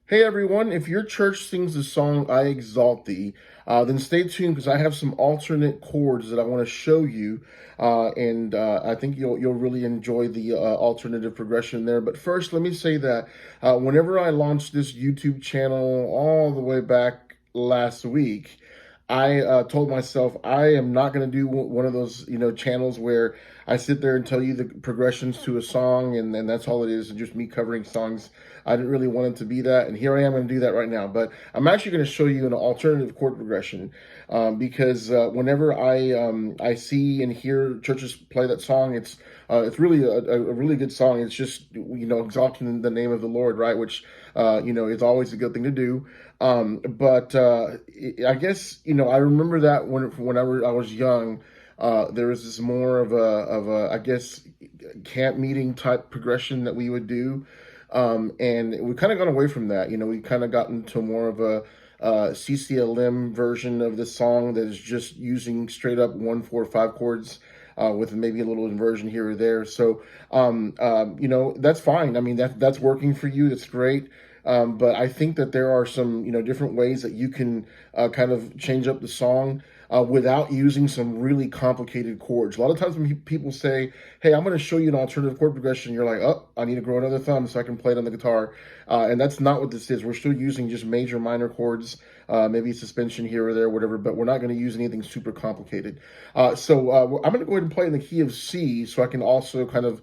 Hey everyone, if your church sings the song I Exalt Thee, then stay tuned because I have some alternate chords that I want to show you. And I think you'll really enjoy the alternative progression there. But first, let me say that whenever I launched this YouTube channel all the way back last week, I told myself I am not going to do one of those, channels where I sit there and tell you the progressions to a song and that's all it is, and just me covering songs. I didn't really want it to be that, and here I am going to do that right now. But I'm actually going to show you an alternative chord progression because whenever I see and hear churches play that song, it's really a really good song. It's just exalting the name of the Lord, right? Which is always a good thing to do. But I guess I remember that whenever I was young, there was this more of a I guess camp meeting type progression that we would do, and we kind of gone away from that. We kind of got into more of a CCLM version of the song that is just using straight up 1, 4, 5 chords. With maybe a little inversion here or there, so that's fine. I mean that's working for you. That's great. But I think that there are some, different ways that you can kind of change up the song without using some really complicated chords. A lot of times when people say, "Hey, I'm going to show you an alternative chord progression," you're like, "Oh, I need to grow another thumb so I can play it on the guitar." And that's not what this is. We're still using just major minor chords, maybe suspension here or there, whatever. But we're not going to use anything super complicated. So I'm going to go ahead and play in the key of C, so I can also kind of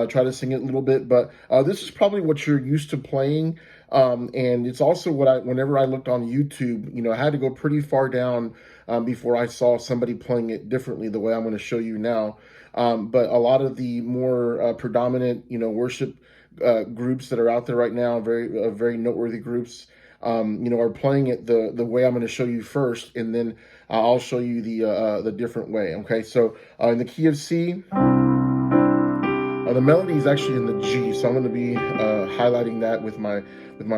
try to sing it a little bit. But this is probably what you're used to playing. And it's also whenever I looked on YouTube, I had to go pretty far down before I saw somebody playing it differently the way I'm going to show you now. But a lot of the more predominant, worship groups that are out there right now, very noteworthy groups, are playing it the way I'm going to show you first, and then I'll show you the different way. Okay, so in the key of C. The melody is actually in the G, so I'm going to be highlighting that with my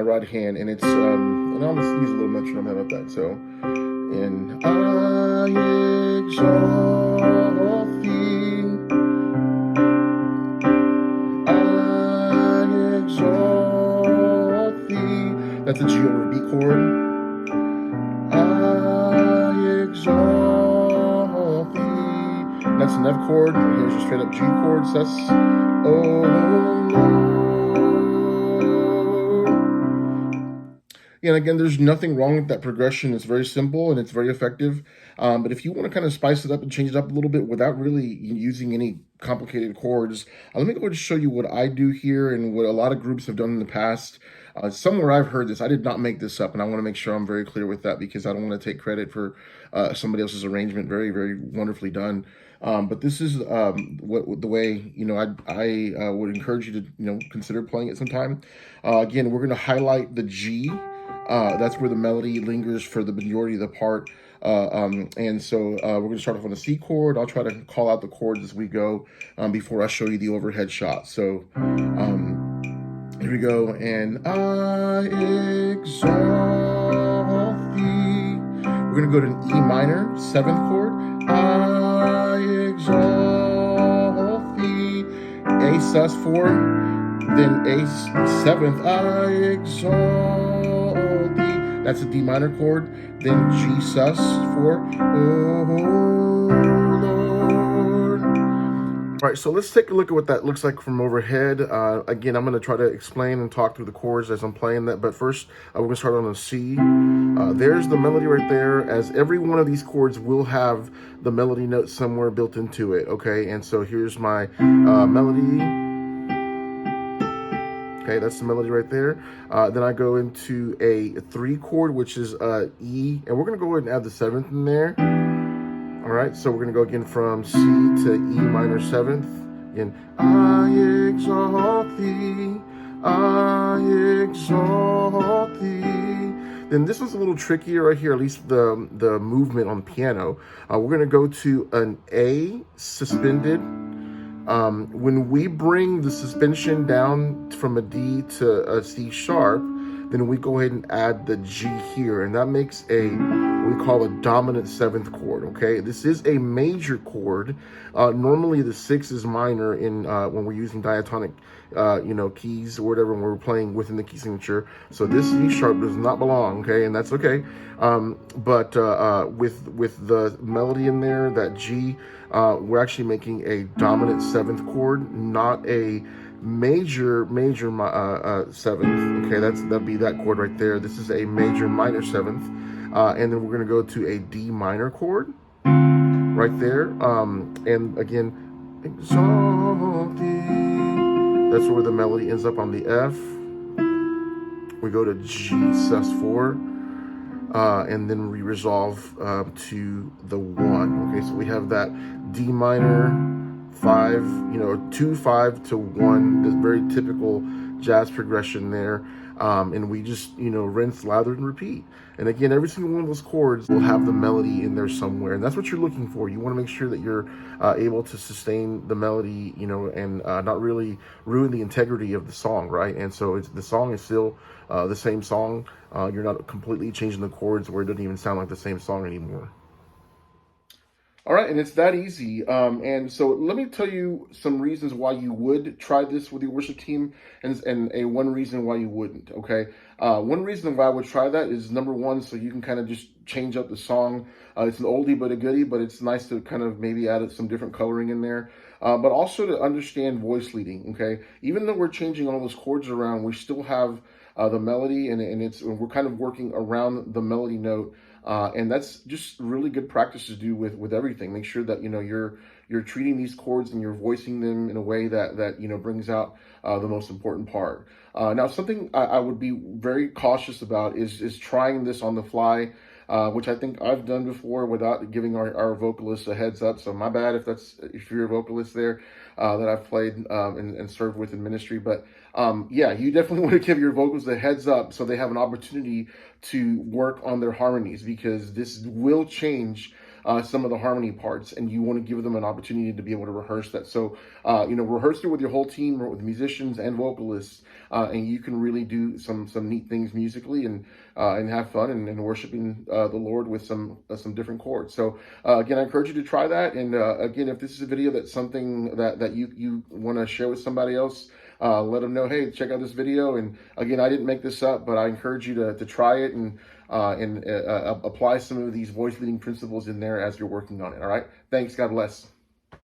right hand, and it's and I'll just use a little metronome. How about that? So, and I exalt thee, I exalt thee. That's a G over B chord. I exalt thee. That's an F chord. Here's a straight up G chord. So that's oh Lord. And again, there's nothing wrong with that progression. It's very simple and it's very effective. But if you want to kind of spice it up and change it up a little bit without really using any complicated chords, let me go ahead and show you what I do here and what a lot of groups have done in the past. Somewhere I've heard this. I did not make this up, and I want to make sure I'm very clear with that because I don't want to take credit for somebody else's arrangement. Very, very wonderfully done. But this is the way I would encourage you to consider playing it sometime. Again, we're going to highlight the G. That's where the melody lingers for the majority of the part. And so we're going to start off on the C chord. I'll try to call out the chords as we go before I show you the overhead shot. So here we go. And I exalt thee. We're going to go to an E minor, 7th chord. I exalt thee. A sus4, then A 7th. I exalt thee. That's a D minor chord. Then G sus4. Oh Lord. All right, so let's take a look at what that looks like from overhead. Again, I'm going to try to explain and talk through the chords as I'm playing that. But first, we're going to start on a C. There's the melody right there, as every one of these chords will have the melody note somewhere built into it, okay? And so here's my melody. Okay, that's the melody right there. Then I go into a 3 chord, which is E, and we're going to go ahead and add the 7th in there. All right, so we're going to go again from C to E minor 7th. Again, I exalt thee, I exalt thee. Then this one's a little trickier right here, at least the movement on the piano. We're going to go to an A suspended. When we bring the suspension down from a D to a C sharp, then we go ahead and add the G here, and that makes a we call a dominant seventh chord. Okay, this is a major chord. Normally the 6 is minor in when we're using diatonic keys or whatever when we're playing within the key signature. So this E sharp does not belong. Okay, and that's okay. But with the melody in there, that G, we're actually making a dominant seventh chord, not a major seventh. Okay, that'd be that chord right there. This is a major minor seventh, and then we're going to go to a D minor chord right there. And again, Exalt Thee. That's where the melody ends up on the F. We go to G sus4, and then we resolve to the 1. Okay, so we have that D minor 5, 2 5 to 1, this very typical jazz progression there. And we just rinse, lather, and repeat. And again, every single one of those chords will have the melody in there somewhere, and that's what you're looking for. You want to make sure that you're able to sustain the melody, and not really ruin the integrity of the song, right? And so the song is still the same song. You're not completely changing the chords where it doesn't even sound like the same song anymore. All right, and it's that easy. And so let me tell you some reasons why you would try this with your worship team, and one reason why you wouldn't. Okay, one reason why I would try that is, number one, so you can kind of just change up the song. It's an oldie but a goodie, but it's nice to kind of maybe add some different coloring in there. But also to understand voice leading. Okay, even though we're changing all those chords around, we still have the melody, and we're kind of working around the melody note. And that's just really good practice to do with everything. Make sure that you're treating these chords and you're voicing them in a way that brings out the most important part. Now, something I would be very cautious about is trying this on the fly, which I think I've done before without giving our vocalists a heads up. So my bad if you're a vocalist there that I've played and served with in ministry. But yeah, you definitely want to give your vocals a heads up so they have an opportunity to work on their harmonies, because this will change some of the harmony parts, and you want to give them an opportunity to be able to rehearse that. So, rehearse it with your whole team, with musicians and vocalists, and you can really do some neat things musically and have fun and worshiping the Lord with some different chords. So, again, I encourage you to try that. And again, if this is a video that's something that you want to share with somebody else, let them know, hey, check out this video. And again, I didn't make this up, but I encourage you to try it and apply some of these voice leading principles in there as you're working on it. All right. Thanks. God bless.